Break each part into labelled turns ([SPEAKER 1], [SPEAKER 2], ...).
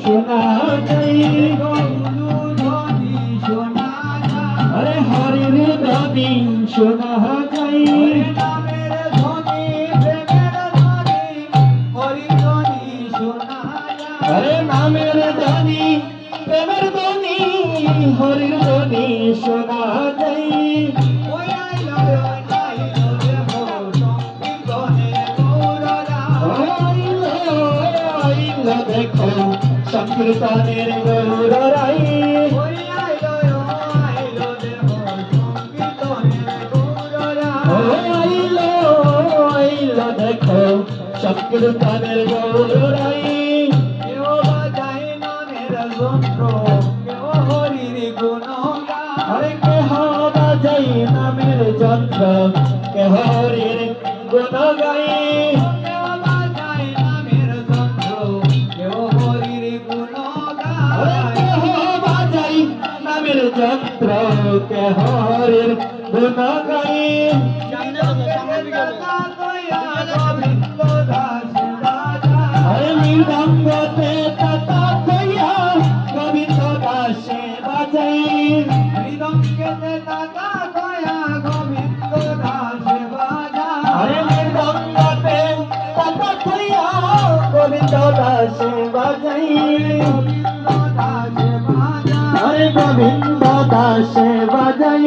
[SPEAKER 1] শোনা যায়,
[SPEAKER 2] ধ্বনি শোনা যায়,
[SPEAKER 1] আরে হরির ধ্বনি শোনা যায়,
[SPEAKER 2] নামের ধ্বনি প্রেমের ধ্বনি হরি ধ্বনি শোনা যায়,
[SPEAKER 1] আরে নামের ধ্বনি প্রেমের ধ্বনি হরির ধ্বনি শোনা যায়।
[SPEAKER 2] ওই আইলো রে সংকীর্তনের গৌররা,
[SPEAKER 1] আইলো দেখো সংকীর্তনের গৌররাই,
[SPEAKER 2] ওই আইলো দেহ সংকীর্তনের গৌররা,
[SPEAKER 1] আইলো দেখো সংকীর্তনের গৌররাই।
[SPEAKER 2] কেউ বাজায় নামের যন্ত্র, কেউ হরির গুণগান,
[SPEAKER 1] আরে কেহ বাজাই নামের যন্ত্র, কেহ হরির গুণ গাই,
[SPEAKER 2] কেউ বাজায় নামের যন্ত্র, কেউ হরির
[SPEAKER 1] আরে
[SPEAKER 2] গুণগান,
[SPEAKER 1] কেহ বাজাই নামের যন্ত্র, কেহ হরির গুণ গাই। আরে মৃদঙ্গতে তাতা কইয়া গোবিন্দ দাসে বাজাই, আরে মৃদঙ্গতে তাতা কইয়া গোবিন্দ দাসে বাজাই, আরে গোবিন্দ দাসে বাজাই,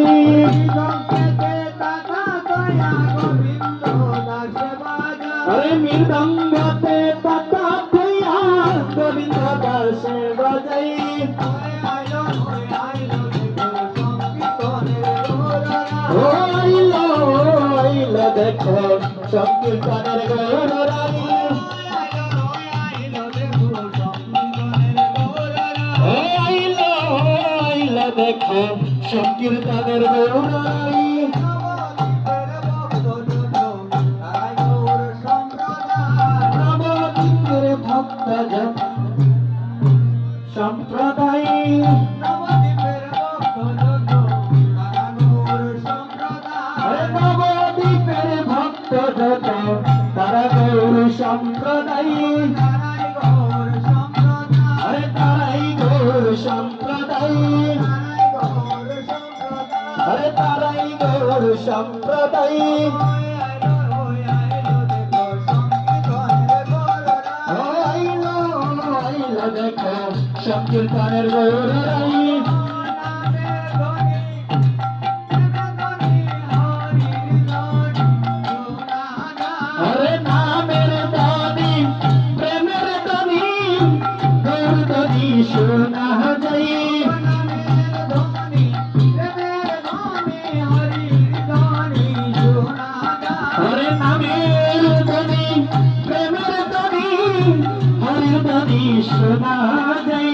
[SPEAKER 1] আরে মৃদঙ্গতে তাতা কইয়া গোবিন্দ দাসে বাজাই। ও আইলো দেখো সংকীর্তনের গৌররাই, আইলো দেখো সংকীর্তনের গৌররাই। নবদ্বীপের ভক্তজন সম্প্রদায়, আরে নবদ্বীপের ভক্তজন তারা গৌর সম্প্রদায়, আরে তারাই গৌর সম্প্রদায়, আরে তারাই গৌর সম্প্রদায়। আইলো দেখো সংকীর্তনের গৌররাই, আরে নামের ধ্বনি প্রেমের ধ্বনি গৌর ধ্বনি শোনা যায়, আরে নামের ধ্বনি প্রেমের ধ্বনি হরির ধ্বনি শোনা যায়,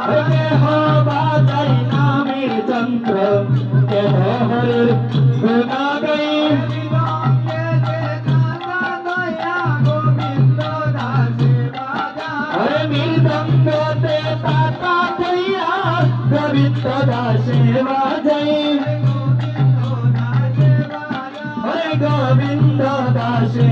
[SPEAKER 1] আরে কেহ বাজাই নামের যন্ত্র, কেহ হরির গুণ গাই, আরে মৃদঙ্গতে তাতা কইয়া গোবিন্দ দাসে বাজাই, আরে গোবিন্দ দাসে